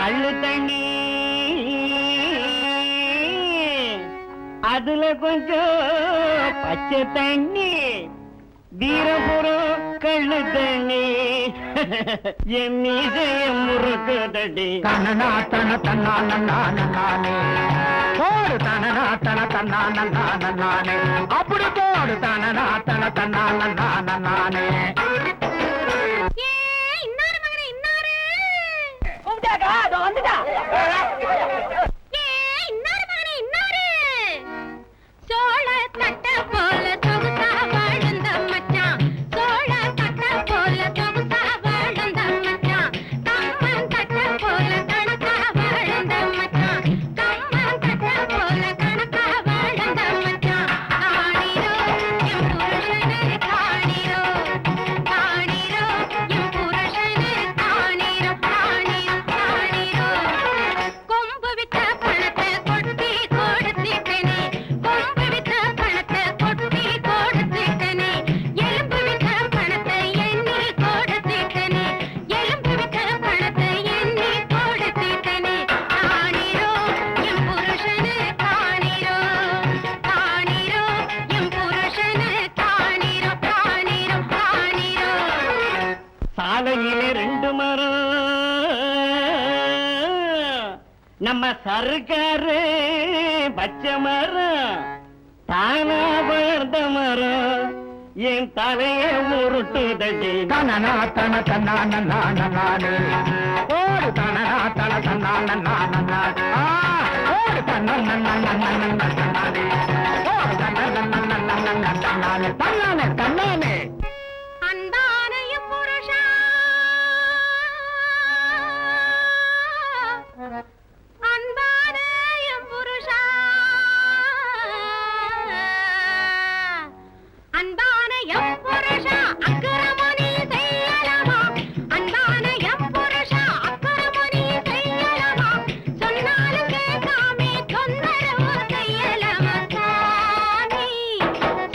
கள்ளு தண்ணி அதுல கொஞ்சம் பச்சை தண்ணி வீரபுரம் கள்ளு தண்ணி என் மீசையம் முறுக்குதடி தனனா தன தன்னா நானே போடு தனனா தன தன்னா நானே அப்படி போடு தனனா தன தன்னா நானே வந்துட்டா சோழ தட்ட போல சொகுசா வாழ்ந்த மச்சான் சோழ தட்ட போல சொகுசா வாழ்ந்த மச்சான் கம்மன் தட்ட போல கணக்கா வாழ்ந்த மச்சான் கம்மன் தட்ட போல கணக்கா வாழ்ந்த மச்சான் காணிரோ என் புருஷனே காணிரோ காணிரோ என் புருஷனே காணிரோ காணிரோ காணிரோ கொம்பு விட்ட பணத்தை கொட்டி கொடுத்திட்டனே கொம்பு விட்ட பணத்தை கொட்டி கொடுத்திட்டனே எலும்பு விட்ட பணத்தை எண்ணி கொடுத்திட்டனே எலும்பு விட்ட பணத்தை எண்ணி கொடுத்திட்டனே காணிரோ என் புருஷனே காணிரோ காணிரோ என் புருஷனே காணிரோ காணிரோ காணிரோ சாலையிலே ரெண்டு மரம் நம்ம சர்க்காரு பச்சை மரம் தானா வளர்ந்த மரம் என் தலைய உருட்டுதடி தனனா தன தன்னா நானே போடு தனனா தன தன்னா நானே போடு தன்னானே போடு தன்னானே தன்னானே அன்பான என் புருஷா அன்பான என் புருஷா அன்பான என் புருஷா அக்கிரமணி செய்யலாமா அன்பான என் புருஷா அக்கிரமணி செய்யலாமா சொன்னாலும் கேட்காமே தொந்தரவு செய்யலாமா சாமி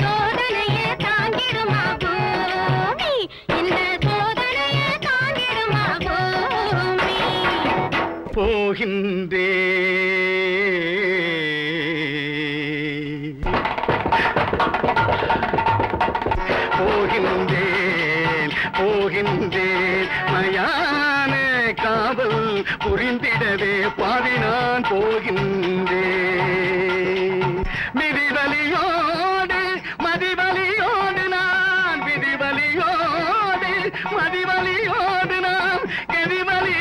சோதனையை தாங்கிடுமா பூமி இந்த சோதனையை தாங்கிடுமா பூமி போகின்றே போகின்றேன் போகின்றேன் மயான காவல் புரிந்திடவே பாதி நான் போகின்றேன் மிதிவலியோடு மதிவலியோடு நான் விதிவலியோடு மதிவலியோடு நான் கதிவலி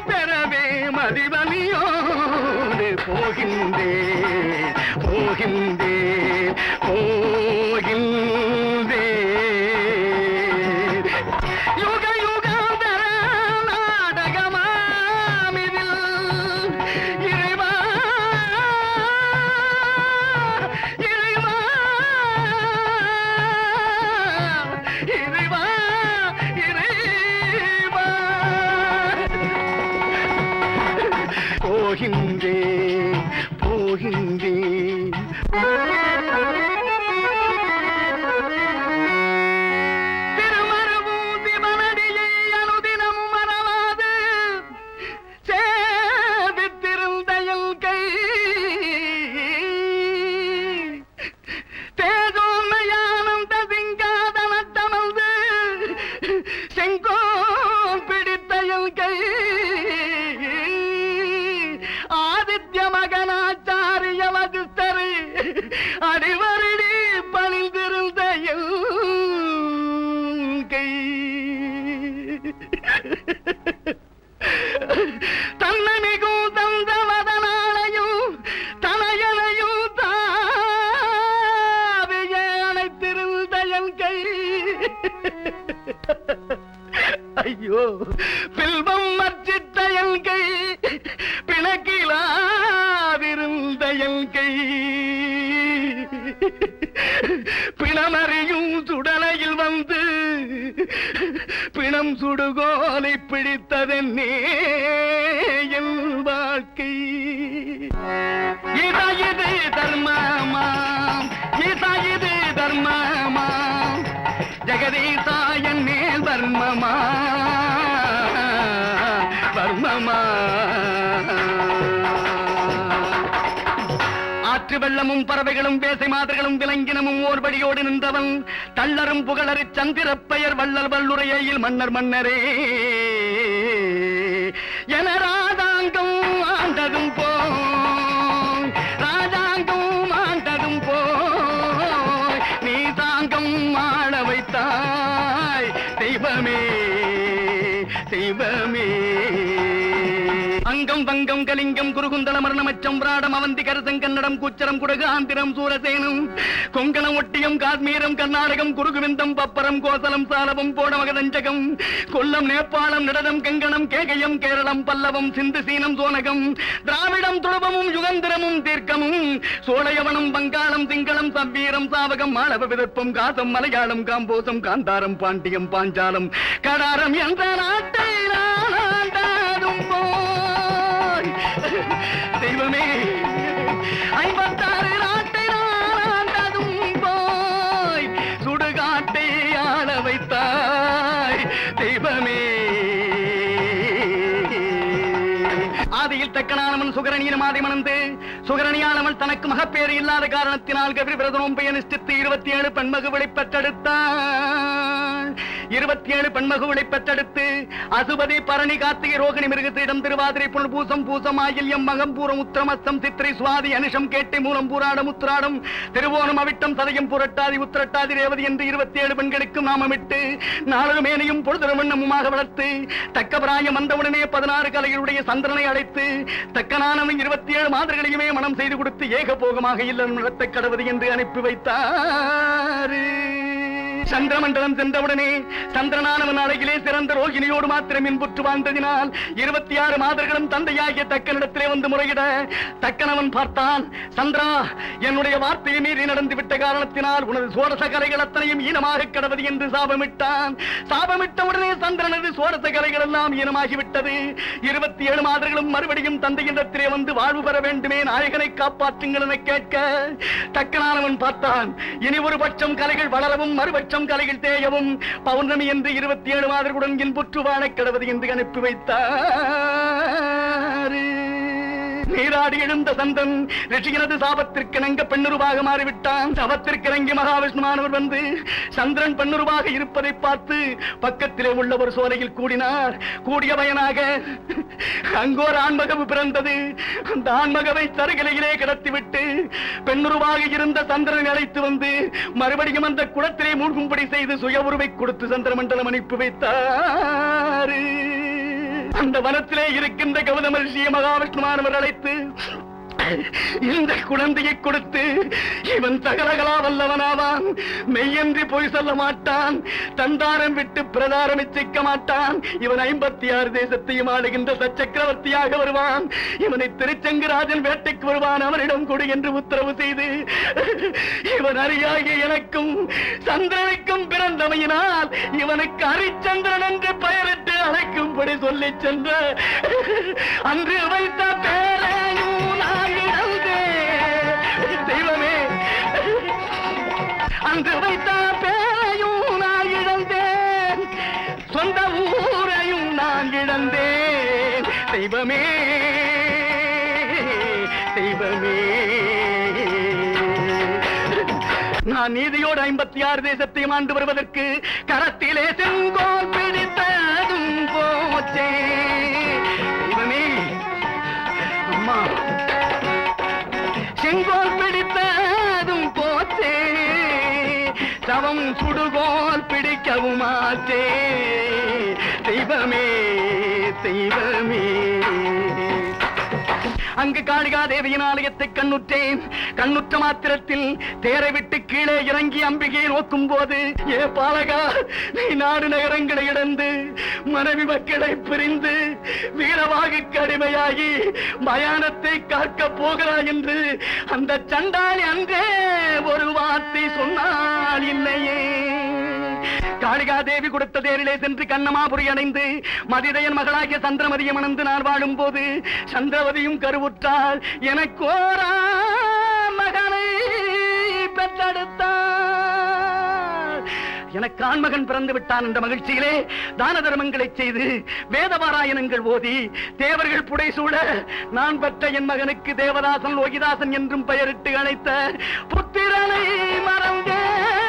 பெறவே மதிவலியோடு போகின்றேன் போகின்றேன் போகின்றேன் யுக யுகாந்தர நாடகமாமிதில் இறைவா இறைவா இறைவா இறைவா போகின்றேன் போகின்றேன் திருமருபூதி மலடியை அனுதினம் மறவாது சேவித்திருந்த என் கை தேஜோன்மயானந்த சிங்காதனத்தமர்ந்து செங்கோல் பிடித்த என் கை ஆதித்ய மகனாச்சாரிய வகுஸ்தரை அடிவருடி பணிந்திருந்த என் கை தன்னை மிகும் தந்த மதனாலையும் தனையனையும் தாவிய அணைத்திருந்த என் கை ஐயோ பில்வம் மர்ச்சித்த என் கை பிணக்கிலாதிருந்த என் கை பிணமறியும் சுடலையில் வந்து பிணம் சுடுகோலை பிடித்ததென்னே என் வாழ்க்கை இது தர்மமாம் இது தர்மமாம் ஜெகதீசாயன் மேல் வர்மமா வர்மமா காற்று வெள்ளமும் பறவைகளும் வேசை மாதர்களும் விலங்கினமும் ஓர்வழியோடு நின்றவன் தள்ளரும் புகழறு சந்திரப்பெயர் வள்ளல் வல்லுரையில் மன்னர் மன்னரே என ராஜாங்கம் ஆண்டதும் போய் ராஜாங்கம் ஆண்டதும் போய் நீ தாங்கம் ஆள வைத்தாய் தெய்வமே தெய்வமே அங்கம் வங்கம் கலிங்கம் குருகுந்தள மரணமச்சம் பிராடம் அவந்தி கரசம் கன்னடம் குச்சரம் குடகு ஆந்திரம் சூரசேனம் கொங்கணம் ஒட்டியம் காஷ்மீரம் கர்நாடகம் குருகுவிந்தம் பப்பரம் கோசலம் சாலவம் போடமகதஞ்சகம் கொல்லம் நேபாளம் நிடதம் கங்கணம் கேகயம் கேரளம் பல்லவம் சிந்து சீனம் சோனகம் திராவிடம் துளபமும் யுகந்திரமும் தீர்க்கமும் சோழையவனம் வங்காளம் சிங்களம் சவ்வீரம் சாவகம் மாளவ விதப்பம் காசம் மலையாளம் காம்போசம் காந்தாரம் பாண்டியம் பாஞ்சாலம் கடாரம் என்ற நாட்டை நாளாண்டாடும் தெய்வமே 56 நாட்டை நாளாண்டதும் போய் சுடுகாட்டை ஆள வைத்தாய் தெய்வமே ஆதியில் தக்கனானவன் சுகரணியின் மாதி மணந்து சுகரணியானவன் தனக்கு மகப்பேறு இல்லாத காரணத்தினால் கவிரி பிரதனோம் பயனிஷ்டித்து 27 பெண்மகுகளை பெற்றெடுத்தான் 27 பெண்மகுகளை பெற்றெடுத்து அசுபதி பரணி கார்த்திகை ரோகிணி மிருகத்திடம் திருவாதிரை புனல் பூசம் பூசம் ஆயில்யம் மகம் பூரம் உத்திரமஸ்தம் சித்திரை சுவாதி அனுஷம் கேட்டை மூலம் பூராடம் உத்திராடம் திருவோணம் அவிட்டம் சதயம் புரட்டாதி உத்திரட்டாதி ரேவதி என்று 27 பெண்களுக்கும் நாமமிட்டு நாளொரு மேனையும் பொழுதுரமண்ணமுமாக வளர்த்து தக்க பிராயம் வந்தவுடனே 16 கலைகளுடைய சந்திரனை அழைத்து தக்கனானவன் 27 மாதர்களையுமே மனம் செய்து கொடுத்து ஏகபோகமாக இல்லம் நடத்த கடவுது என்று அனுப்பி வைத்தார் சந்திரமண்டலம் சென்றவுடனே சந்திரனானவன் அழகிலே சிறந்த ரோகிணியோடு மாத்திரம் இன்புற்று வாழ்ந்ததினால் 26 மாதர்களும் தந்தையாகிய தக்கனிடத்திலே வந்து முறையிட தக்கனவன் பார்த்தான் சந்திரா என்னுடைய வார்த்தையை மீறி நடந்து விட்ட காரணத்தினால் உனது சோரச கலைகள் அத்தனையும் ஈனமாக கடவது என்று சாபமிட்டான் சாபமிட்டவுடனே சந்திரனது சோரச கலைகள் எல்லாம் ஈனமாகிவிட்டது 27 மாதர்களும் மறுபடியும் தந்தையிடத்திலே வந்து வாழ்வு பெற வேண்டுமே நாயகனை காப்பாற்றுங்கள் என கேட்க தக்கனானவன் பார்த்தான் இனி ஒரு பட்சம் கலைகள் வளரவும் மறுபட்சம் கலைகள் தேயவும் பௌர்ணமி என்று 27 மாதர்களுடன் இன்புற்று வாழக் கடவது என்று அனுப்பி வைத்தார் நீராடி எழுந்த சந்தன் ரிஷியனது சாபத்திற்கு நங்க பெண்ணுருவாக மாறிவிட்டான் சபத்திற்கு நங்கி மகாவிஷ்ணுமானவர் வந்து சந்திரன் பெண்ணுருவாக இருப்பதை பார்த்து பக்கத்திலே உள்ள ஒரு சோலையில் கூடினார் கூடிய பயனாக அங்கோர் ஆண்மகவு பிறந்தது அந்த ஆண்மகவை தருகிலையிலே கிடத்திவிட்டு பெண்ணுருவாக இருந்த சந்திரனை அழைத்து வந்து மறுபடியும் அந்த குளத்திலே மூழ்கும்படி செய்து சுய உருவை கொடுத்து சந்திரமண்டலம் அனுப்பி வைத்தார் அந்த வனத்திலே இருக்கின்ற கௌதம ரிஷியை மகாவிஷ்ணுமானவர் அழைத்து இந்த குழந்தையை கொடுத்து இவன் சகலகலா வல்லவனாவான் மெய்யன்றி பொய் சொல்ல மாட்டான் தந்தாரம் விட்டு பிரதாரம் இச்சிக்க மாட்டான் இவன் 56 தேசத்தையும் ஆளுகின்ற சச்சக்கரவர்த்தியாக வருவான் இவனை திருச்செங்கராஜன் வேட்டைக்கு வருவான் அவனிடம் கொடு என்று உத்தரவு செய்து இவன் அறியாகிய எனக்கும் சந்திரனுக்கும் பிறந்தமையினால் இவனுக்கு ஹரிச்சந்திரன் என்று பெயரிட்டு அழைக்கும்படி சொல்லி சென்ற அன்று வைத்த பேரையும் தெய்வமே அன்று வைத்த பேரையும் நான் இழந்தேன் சொந்த ஊரையும் நான் இழந்தேன் தெய்வமே தெய்வமே நான் நீதியோடு 56 தேசத்தையும் ஆண்டு வருவதற்கு கரத்திலே செங்கோல் பிடித்ததும் போச்சே தெய்வமே அம்மா செங்கோல் பிடித்ததும் போச்சே சவம் சுடுகோல் பிடிக்கவும் ஆச்சே தெய்வமே தெய்வமே அங்கு காளிகா தேவியின் ஆலயத்தை கண்ணுற்றேன் கண்ணுற்ற மாத்திரத்தில் தேரை விட்டு கீழே இறங்கி அம்பிகையை நோக்கும் போது ஏ பாலகா நீ நாடு நகரங்களை இழந்து மனைவி மக்களை பிரிந்து வீரவாகு கடுமையாகி மயானத்தை காக்க போகிறாய் என்று அந்த சண்டாளி அன்றே ஒரு வார்த்தை சொன்னால் இல்லையே காளிகா தேவி கொடுத்த தேரிலே சென்று கண்ணமாபுரி அடைந்து மதிதையன் மகளாகிய சந்திரமதியை மணந்து நான் வாழும் போது சந்திரவதியும் கருவுற்றாள் எனக்கோரா மகனை பெற்றெடுத்தாள் எனக்கு ஆண்மகன் பிறந்து விட்டான் என்ற மகிழ்ச்சியிலே தான தர்மங்களை செய்து வேதபாராயணங்கள் ஓதி தேவர்கள் புடைசூழ நான் பெற்ற என் மகனுக்கு தேவதாசன் லோகிதாசன் என்றும் பெயரிட்டு அழைத்த புத்திரனை மறந்தேன்